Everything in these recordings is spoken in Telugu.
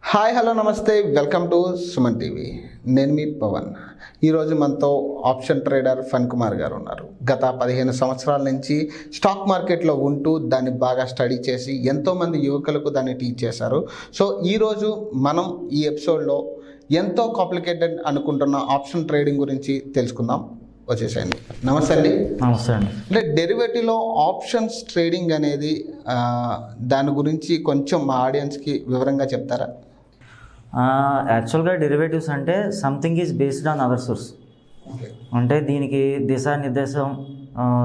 హాయ్ హలో నమస్తే వెల్కమ్ టు సుమన్ టీవీ. నేను మీ పవన్. ఈరోజు మనతో ఆప్షన్ ట్రేడర్ ఫణి కుమార్ గారు ఉన్నారు. గత 15 సంవత్సరాల నుంచి స్టాక్ మార్కెట్లో ఉంటూ దాన్ని బాగా స్టడీ చేసి ఎంతోమంది యువకులకు దాన్ని టీచ్ చేశారు. సో ఈరోజు మనం ఈ ఎపిసోడ్లో ఎంతో కాంప్లికేటెడ్ అనుకుంటున్న ఆప్షన్ ట్రేడింగ్ గురించి తెలుసుకుందాం. వచ్చేసేయండి. నమస్తే అండి. నమస్తే అండి. అంటే డెరివేటివ్లో ఆప్షన్స్ ట్రేడింగ్ అనేది దాని గురించి కొంచెం మా ఆడియన్స్కి వివరంగా చెప్తారా? యాక్చువల్గా డెరివేటివ్స్ అంటే something is based on other source. అంటే దీనికి దిశానిర్దేశం,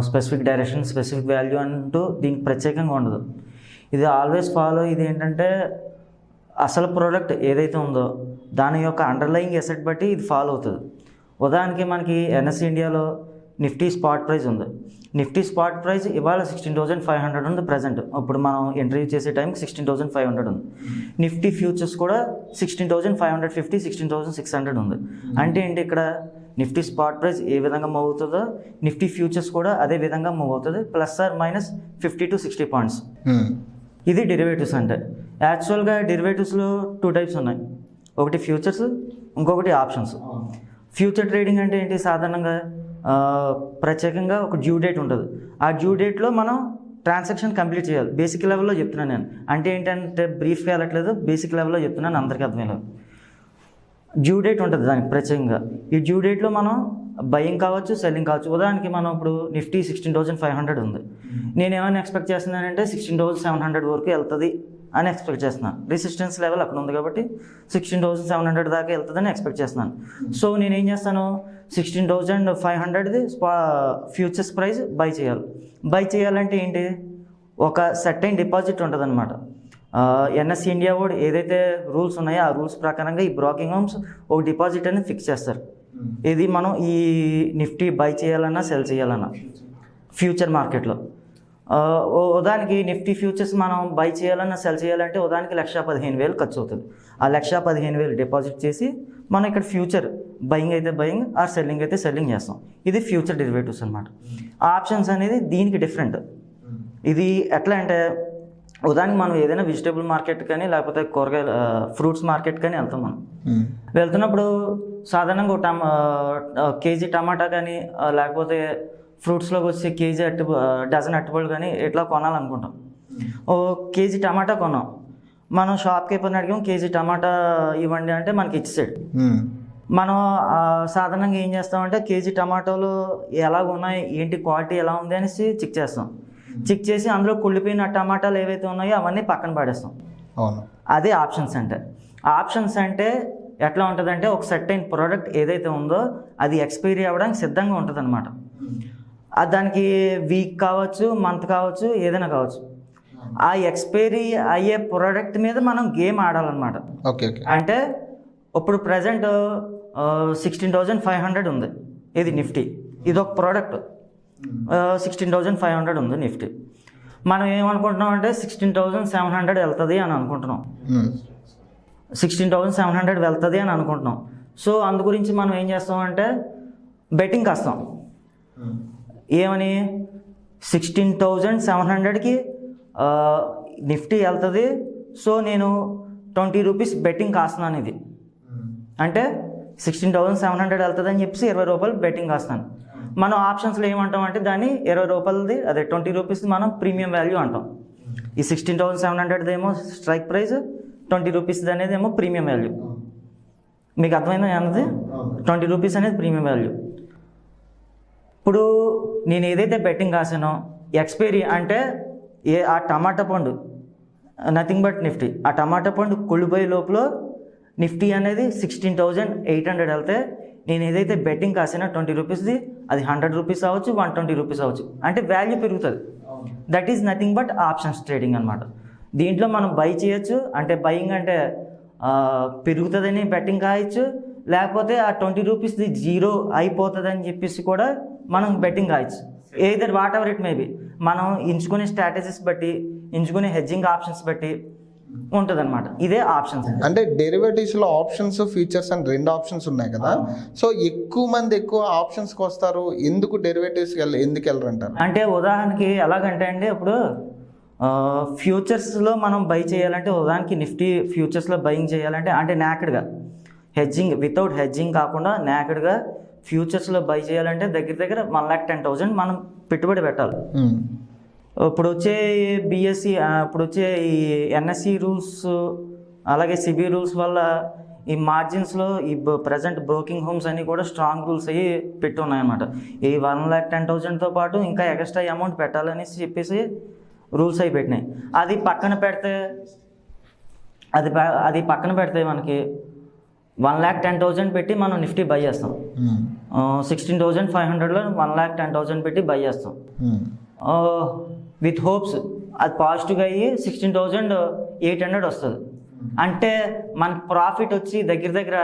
స్పెసిఫిక్ డైరెక్షన్, స్పెసిఫిక్ వాల్యూ అంటూ దీనికి ప్రత్యేకంగా ఉండదు. ఇది ఆల్వేస్ ఫాలో. ఇది ఏంటంటే అసలు ప్రోడక్ట్ ఏదైతే ఉందో దాని యొక్క అండర్లయింగ్ ఎసెట్ బట్టి ఇది ఫాలో అవుతుంది. ఉదాహరణకి మనకి ఎన్ఎస్సి ఇండియాలో నిఫ్టీ స్పాట్ ప్రైస్ ఉంది. నిఫ్టీ స్పాట్ ప్రైస్ ఇవాళ 16,500 ఉంది ప్రజెంట్. ఇప్పుడు మనం ఇంటర్వ్యూ చేసే టైంకి 16,500 ఉంది. నిఫ్టీ ఫ్యూచర్స్ కూడా 16,550, 16,600 ఉంది. అంటే ఏంటి, ఇక్కడ నిఫ్టీ స్పాట్ ప్రైస్ ఏ విధంగా మూవ్ అవుతుందో నిఫ్టీ ఫ్యూచర్స్ కూడా అదే విధంగా మూవ్ అవుతుంది, +or- 50 to 60 పాయింట్స్. ఇది డెరివేటివ్స్ అంటే. యాక్చువల్గా డెరివేటివ్స్లో 2 టైప్స్ ఉన్నాయి. ఒకటి ఫ్యూచర్స్, ఇంకొకటి ఆప్షన్స్. ఫ్యూచర్ ట్రేడింగ్ అంటే ఏంటి, సాధారణంగా ప్రత్యేకంగా ఒక డ్యూ డేట్ ఉంటుంది. ఆ డ్యూ డేట్లో మనం ట్రాన్సాక్షన్ కంప్లీట్ చేయాలి. బేసిక్ లెవెల్లో చెప్తున్నాను నేను. అంటే ఏంటంటే బ్రీఫ్గా వెళ్ళట్లేదు, బేసిక్ లెవెల్లో చెప్తున్నాను, అందరికీ అర్థమయ్యేది. డ్యూ డేట్ ఉంటుంది దానికి ప్రత్యేకంగా. ఈ డ్యూ డేట్లో మనం బయింగ్ కావచ్చు, సెల్లింగ్ కావచ్చు. ఉదాహరణకి మనం ఇప్పుడు నిఫ్టీ 16,500 ఉంది. నేను ఏమైనా ఎక్స్పెక్ట్ చేస్తున్నానంటే 16,700 వరకు వెళ్తుంది అని ఎక్స్పెక్ట్ చేస్తున్నాను. రెసిస్టెన్స్ లెవెల్ అక్కడ ఉంది కాబట్టి 16,700 దాకా వెళ్తుందని ఎక్స్పెక్ట్ చేస్తున్నాను. సో నేను ఏం చేస్తాను, 16,500ది ఫ్యూచర్స్ ప్రైస్ బై చేయాలి. బై చేయాలంటే ఏంటి, ఒక సర్టైన్ డిపాజిట్ ఉంటుంది అనమాట. ఎన్ఎస్సి ఇండియా కూడా ఏదైతే రూల్స్ ఉన్నాయో ఆ రూల్స్ ప్రకారంగా ఈ బ్రోకింగ్ హౌస్ ఒక డిపాజిట్ అనేది ఫిక్స్ చేస్తారు. ఇది మనం ఈ నిఫ్టీ బై చేయాలన్నా సెల్ చేయాలన్నా ఫ్యూచర్ మార్కెట్లో. ఉదాహరణకి నిఫ్టీ ఫ్యూచర్స్ మనం బై చేయాలన్నా సెల్ చేయాలంటే ఉదాహరణకి 1,15,000 ఖర్చు అవుతుంది. ఆ 1,15,000 డిపాజిట్ చేసి మనం ఇక్కడ ఫ్యూచర్ బయింగ్ అయితే బయింగ్, ఆర్ సెల్లింగ్ అయితే సెల్లింగ్ చేస్తాం. ఇది ఫ్యూచర్ డెరివేటివ్స్ అనమాట. ఆప్షన్స్ అనేది దీనికి డిఫరెంట్. ఇది ఎట్లా అంటే, ఉదాహరణకి మనం ఏదైనా వెజిటేబుల్ మార్కెట్ కానీ లేకపోతే కూరగాయల ఫ్రూట్స్ మార్కెట్ కానీ వెళ్తాం. మనం వెళ్తున్నప్పుడు సాధారణంగా కేజీ టమాటా కానీ లేకపోతే ఫ్రూట్స్లోకి వచ్చి కేజీ డజన్ అరటిపళ్ళు కానీ ఇట్లా కొనాలనుకుంటాం. ఓ కేజీ టమాటా కొన్నాం. మనం షాప్ కీపర్ని అడిగాం, కేజీ టమాటా ఇవ్వండి అంటే మనకి ఇచ్చేసాడు. మనం సాధారణంగా ఏం చేస్తామంటే కేజీ టమాటాలు ఎలాగ ఉన్నాయి, ఏంటి క్వాలిటీ ఎలా ఉంది అనేసి చెక్ చేస్తాం. చెక్ చేసి అందులో కుళ్ళిపోయిన టమాటాలు ఏవైతే ఉన్నాయో అవన్నీ పక్కన పడేస్తాం. అదే ఆప్షన్స్ అంటే. ఆప్షన్స్ అంటే ఎట్లా ఉంటుందంటే, ఒక సర్టైన్ ప్రోడక్ట్ ఏదైతే ఉందో అది ఎక్స్పైరీ అవ్వడానికి సిద్ధంగా ఉంటుంది అనమాట. దానికి వీక్ కావచ్చు, మంత్ కావచ్చు, ఏదైనా కావచ్చు. ఆ ఎక్స్పైరీ అయ్యే ప్రోడక్ట్ మీద మనం గేమ్ ఆడాలన్నమాట. అంటే ఇప్పుడు ప్రజెంట్ 16,500 ఉంది ఇది నిఫ్టీ. ఇది ఒక ప్రోడక్ట్ 16,500 ఉంది నిఫ్టీ. మనం ఏమనుకుంటున్నాం అంటే 16,700 వెళ్తుంది అని అనుకుంటున్నాం. 16,700 వెళ్తుంది అని అనుకుంటున్నాం. సో అందు గురించి మనం ఏం చేస్తామంటే బెట్టింగ్ కాస్తాం. ఏమని, 16,700కి నిఫ్టీ వెళ్తుంది, సో నేను 20 రూపీస్ బెట్టింగ్ కాస్తున్నాను. ఇది అంటే 16,700 వెళ్తుంది అని చెప్పేసి 20 రూపాయలు బెట్టింగ్ కాస్తాను. మనం ఆప్షన్స్లో ఏమంటాం అంటే దాన్ని 20 రూపాయలది, అదే 20 రూపీస్ మనం ప్రీమియం వాల్యూ అంటాం. ఈ 16,700 ఏమో స్ట్రైక్ ప్రైస్, 20 రూపీస్ అనేది ఏమో ప్రీమియం వాల్యూ. మీకు అర్థమైందా అన్నది? 20 రూపీస్ అనేది ప్రీమియం వాల్యూ. ఇప్పుడు నేను ఏదైతే బెట్టింగ్ కాసానో ఎక్స్పైరీ అంటే ఆ టమాటా పండు నథింగ్ బట్ నిఫ్టీ. ఆ టమాటా పండు కుళ్ళిపోయే లోపల నిఫ్టీ అనేది 16,800 వెళ్తే నేను ఏదైతే బెట్టింగ్ కాసానో 20 రూపీస్ది అది 100 రూపీస్ అవ్వచ్చు, 120 రూపీస్ అవ్వచ్చు. అంటే వాల్యూ పెరుగుతుంది. That is nothing but options trading అనమాట. దీంట్లో మనం బై చేయొచ్చు. అంటే బయింగ్ అంటే పెరుగుతుందని బెట్టింగ్ కాయచ్చు, లేకపోతే ఆ 20 రూపీస్ది 0 అయిపోతుంది అని చెప్పేసి కూడా మనం బెట్టింగ్ కాయచ్చు. Either whatever it maybe. మనం ఎంచుకునే స్ట్రాటజీస్ బట్టి, ఎంచుకునే హెడ్జింగ్ ఆప్షన్స్ బట్టి ఉంటుంది అనమాట. ఇదే ఆప్షన్స్. అంటే డెరివేటివ్స్లో ఆప్షన్స్, ఫ్యూచర్స్ అని 2 ఆప్షన్స్ ఉన్నాయి కదా. సో ఎక్కువ మంది ఎక్కువ ఆప్షన్స్కి వస్తారు, ఎందుకు డెరివేటివ్స్కి ఎందుకు వెళ్ళరంటారు? అంటే ఉదాహరణకి ఎలాగంటే అండి, ఇప్పుడు ఫ్యూచర్స్లో మనం బై చేయాలంటే ఉదాహరణకి నిఫ్టీ ఫ్యూచర్స్లో బయింగ్ చేయాలంటే అంటే నాకెడ్గా హెడ్జింగ్ వితౌట్ హెడ్జింగ్ కాకుండా నాకెడ్గా ఫ్యూచర్స్లో బై చేయాలంటే దగ్గర 1,10,000 మనం పెట్టుబడి పెట్టాలి. ఇప్పుడు వచ్చే బిఎస్సి ఇప్పుడు వచ్చే ఈ ఎన్ఎస్సి రూల్స్ అలాగే సిబి రూల్స్ వల్ల ఈ మార్జిన్స్లో ఈ ప్రజెంట్ బ్రోకింగ్ హోమ్స్ అన్నీ కూడా స్ట్రాంగ్ రూల్స్ అయ్యి పెట్టి ఉన్నాయన్నమాట. ఈ 1,10,000తో పాటు ఇంకా ఎక్స్ట్రా అమౌంట్ పెట్టాలనేసి చెప్పేసి రూల్స్ అవి పెట్టినాయి. అది పక్కన పెడితే మనకి 1,10,000 పెట్టి మనం నిఫ్టీ బై చేస్తాం. 16,500లో 1,10,000 పెట్టి బై చేస్తాం విత్ హోప్స్ అది పాజిటివ్గా అయ్యి 16,800 వస్తుంది. అంటే మన ప్రాఫిట్ వచ్చి దగ్గర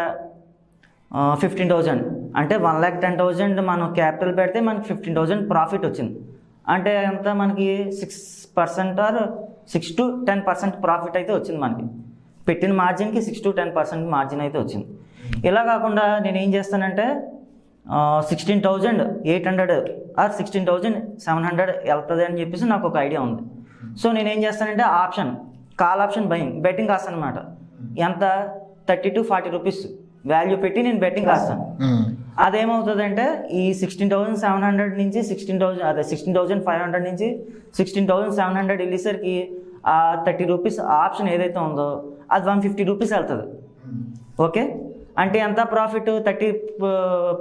15,000. అంటే 1,10,000 మనం క్యాపిటల్ పెడితే మనకి 15,000 ప్రాఫిట్ వచ్చింది. అంటే అంతా మనకి 6% ఆర్ 6 to 10% ప్రాఫిట్ అయితే వచ్చింది. మనకి పెట్టిన మార్జిన్కి 6 to 10% మార్జిన్ అయితే వచ్చింది. ఇలా కాకుండా నేను ఏం చేస్తానంటే 16,800 ఆర్ 16,700 వెళ్తుంది అని చెప్పేసి నాకు ఒక ఐడియా ఉంది. సో నేనేం చేస్తానంటే కాల్ ఆప్షన్ బెట్టింగ్ కాస్తాను అనమాట. ఎంత 30 to 40 రూపీస్ వాల్యూ పెట్టి నేను బెట్టింగ్ కాస్తాను. అదేమవుతుందంటే ఈ 16,700 నుంచి 16,500 నుంచి 16,700 వెళ్ళేసరికి ఆ 30 రూపీస్ ఆప్షన్ ఏదైతే ఉందో అది 150 రూపీస్ వెళ్తుంది. ఓకే, అంటే ఎంత ప్రాఫిట్ 30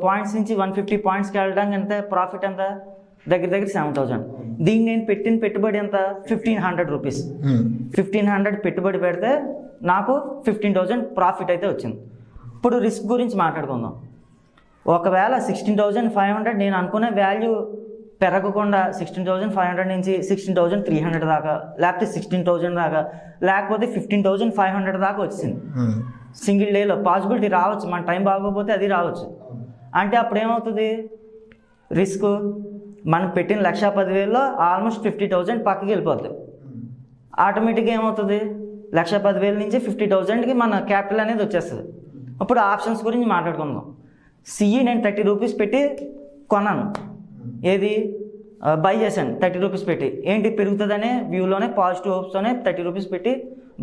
పాయింట్స్ నుంచి 150 పాయింట్స్కి వెళ్ళడానికి ఎంత ప్రాఫిట్, ఎంత దగ్గర 7,000. దీన్ని నేను పెట్టిన పెట్టుబడి ఎంత 1,500 రూపీస్. 1,500 పెట్టుబడి పెడితే నాకు 15,000 ప్రాఫిట్ అయితే వచ్చింది. ఇప్పుడు రిస్క్ గురించి మాట్లాడుకుందాం. ఒకవేళ 16,500 నేను అనుకునే వాల్యూ పెరగకుండా 16,500 నుంచి 16,300 దాకా, లేకపోతే 16,000 దాకా, లేకపోతే 15,500 దాకా వచ్చింది. సింగిల్ డేలో పాసిబిలిటీ రావచ్చు, మన టైం బాగోకపోతే అది రావచ్చు. అంటే అప్పుడు ఏమవుతుంది, రిస్క్ మనం పెట్టిన 1,10,000లో ఆల్మోస్ట్ 50,000 పక్కకి వెళ్ళిపోతుంది. ఆటోమేటిక్గా ఏమవుతుంది, 1,10,000 నుంచి 50,000కి మన క్యాపిటల్ అనేది వచ్చేస్తుంది. ఇప్పుడు ఆప్షన్స్ గురించి మాట్లాడుకుందాం. సిఈ నేను 30 రూపీస్ పెట్టి కొన్నాను, ఏది బై చేశాను 30 రూపీస్ పెట్టి. ఏంటి పెరుగుతుందనే వ్యూలోనే పాజిటివ్ హోప్స్తోనే 30 రూపీస్ పెట్టి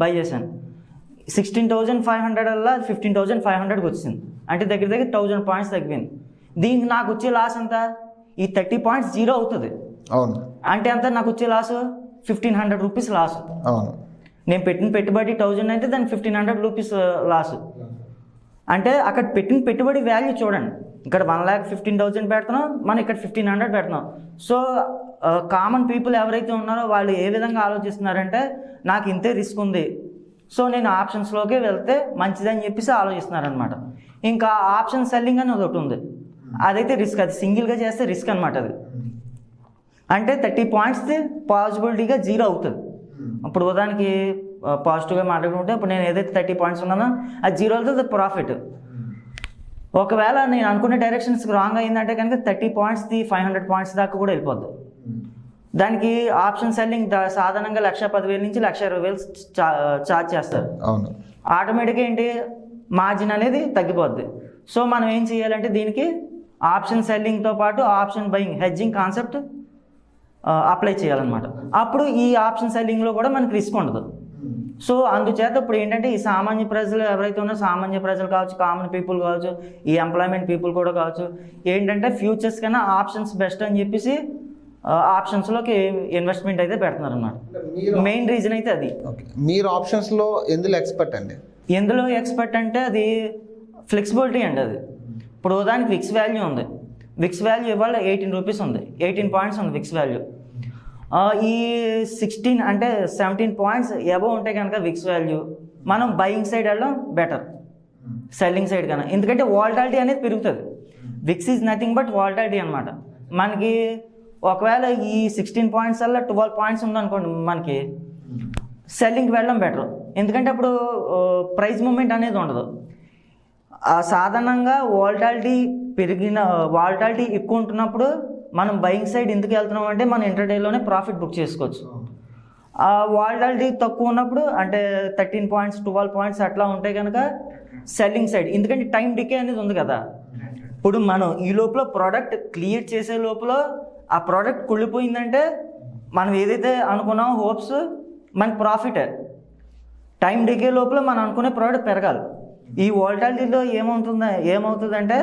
బై చేశాను. 16,500 వల్ల 15,500కి వచ్చింది. అంటే దగ్గర 1,000 పాయింట్స్ తగ్గిపోయింది. దీనికి నాకు వచ్చే లాస్ ఎంత, ఈ 30 పాయింట్స్ జీరో అవుతుంది. అవును, అంటే అంత నాకు వచ్చే లాస్ 1,500 రూపీస్ లాస్. అవును, నేను పెట్టిన పెట్టుబడి 1,000 అయితే దానికి 1,500 రూపీస్ లాస్. అంటే అక్కడ పెట్టిన పెట్టుబడి వాల్యూ చూడండి, ఇక్కడ 1,15,000 పెడుతున్నాం, మనం ఇక్కడ 1,500 పెడుతున్నాం. సో కామన్ పీపుల్ ఎవరైతే ఉన్నారో వాళ్ళు ఏ విధంగా ఆలోచిస్తున్నారంటే నాకు ఇంతే రిస్క్ ఉంది, సో నేను ఆప్షన్స్లోకి వెళ్తే మంచిదని చెప్పేసి ఆలోచిస్తున్నారనమాట. ఇంకా ఆప్షన్ సెల్లింగ్ అని ఒకటి ఉంది, అదైతే రిస్క్, అది సింగిల్గా చేస్తే రిస్క్ అనమాట. అది అంటే 30 పాయింట్స్ పాసిబిలిటీగా జీరో అవుతుంది. ఇప్పుడు ఉదాహరణకి పాజిటివ్గా మాట్లాడుకుంటే ఇప్పుడు నేను ఏదైతే 30 పాయింట్స్ ఉన్నానో అది జీరో అవుతుంది, ప్రాఫిట్. ఒకవేళ నేను అనుకునే డైరెక్షన్స్కి రాంగ్ అయిందంటే కనుక 30 పాయింట్స్ది 500 పాయింట్స్ దాకా కూడా వెళ్ళిపోద్ది. దానికి ఆప్షన్ సెల్లింగ్ సాధారణంగా 1,10,000 నుంచి 1,20,000 ఛార్జ్ చేస్తారు. అవును, ఆటోమేటిక్గా ఏంటి మార్జిన్ అనేది తగ్గిపోద్ది. సో మనం ఏం చేయాలంటే దీనికి ఆప్షన్ సెల్లింగ్తో పాటు option buying hedging concept apply చేయాలన్నమాట. అప్పుడు ఈ ఆప్షన్ సెల్లింగ్లో కూడా మనకి రిస్క్ ఉండదు. సో అందుచేత ఇప్పుడు ఏంటంటే ఈ సామాన్య ప్రజలు ఎవరైతే ఉన్నారో, సామాన్య ప్రజలు కావచ్చు, కామన్ పీపుల్ కావచ్చు, ఈ ఎంప్లాయ్మెంట్ పీపుల్ కూడా కావచ్చు, ఏంటంటే ఫ్యూచర్స్ కన్నా ఆప్షన్స్ బెస్ట్ అని చెప్పేసి ఆప్షన్స్లోకి ఇన్వెస్ట్మెంట్ అయితే పెడుతున్నారు అన్నమాట. మెయిన్ రీజన్ అయితే అది. మీరు ఆప్షన్స్లో ఎందులో ఎక్స్పర్ట్ అండి? ఎందులో ఎక్స్పర్ట్ అంటే అది ఫ్లెక్సిబిలిటీ అండి. అది ఇప్పుడు దానికి విక్స్ వాల్యూ ఉంది. విక్స్ వాల్యూ ఇవాళ 18 రూపీస్ ఉంది, 18 పాయింట్స్ ఉంది విక్స్ వాల్యూ. ఈ 16 అంటే 17 పాయింట్స్ ఎబో ఉంటే కనుక విక్స్ వాల్యూ మనం బయింగ్ సైడ్ వెళ్ళడం బెటర్ సెల్లింగ్ సైడ్ కన్నా. ఎందుకంటే వాలటాలిటీ అనేది పెరుగుతుంది. VIX is nothing but volatility అనమాట. మనకి ఒకవేళ ఈ 16 పాయింట్స్ వల్ల 12 పాయింట్స్ ఉందనుకోండి, మనకి సెల్లింగ్కి వెళ్ళడం బెటర్. ఎందుకంటే అప్పుడు ప్రైస్ మూమెంట్ అనేది ఉండదు. సాధారణంగా వాలటాలిటీ ఎక్కువ ఉంటున్నప్పుడు మనం బయింగ్ సైడ్ ఎందుకు వెళ్తున్నాం అంటే మన ఇంటర్డేలోనే ప్రాఫిట్ బుక్ చేసుకోవచ్చు. వాలటాలిటీ తక్కువ ఉన్నప్పుడు అంటే 13 పాయింట్స్ 12 పాయింట్స్ అట్లా ఉంటే కనుక సెల్లింగ్ సైడ్. ఎందుకంటే టైం డికే అనేది ఉంది కదా. ఇప్పుడు మనం ఈ లోపల ప్రోడక్ట్ క్లియర్ చేసే లోపల ఆ ప్రోడక్ట్ కుళ్ళిపోయిందంటే మనం ఏదైతే అనుకున్నామో హోప్స్ మనకి ప్రాఫిటే. టైం డికే లోపల మనం అనుకునే ప్రోడక్ట్ పెరగాలి. ఈ వోల్టాలిటీలో ఏమవుతుందంటే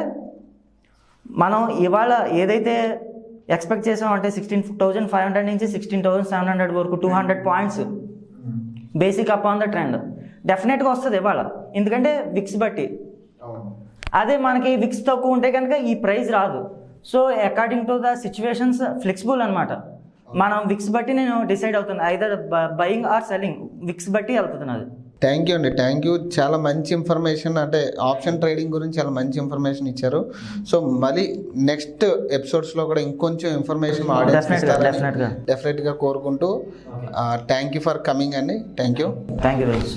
మనం ఇవాళ ఏదైతే ఎక్స్పెక్ట్ చేసామంటే 16,500 నుంచి 16,700 వరకు 200 points basic up on the trend డెఫినెట్గా వస్తుంది ఇవాళ, ఎందుకంటే విక్స్ బట్టి. అదే మనకి విక్స్ తక్కువ ఉంటే కనుక ఈ ప్రైస్ రాదు. So according to the situations flexible అనమాట. మనం విక్స్ బట్టి నేను డిసైడ్ అవుతుంది, either buying or selling, VIX బట్టి వెళ్తుంది అది. థ్యాంక్ యూ అండి, థ్యాంక్ యూ. చాలా మంచి ఇన్ఫర్మేషన్, అంటే ఆప్షన్ ట్రేడింగ్ గురించి చాలా మంచి ఇన్ఫర్మేషన్ ఇచ్చారు. సో మళ్ళీ నెక్స్ట్ ఎపిసోడ్స్లో కూడా ఇంకొంచెం ఇన్ఫర్మేషన్ డెఫినెట్గా కోరుకుంటూ థ్యాంక్ యూ ఫర్ కమింగ్ అండి. Thank you very much.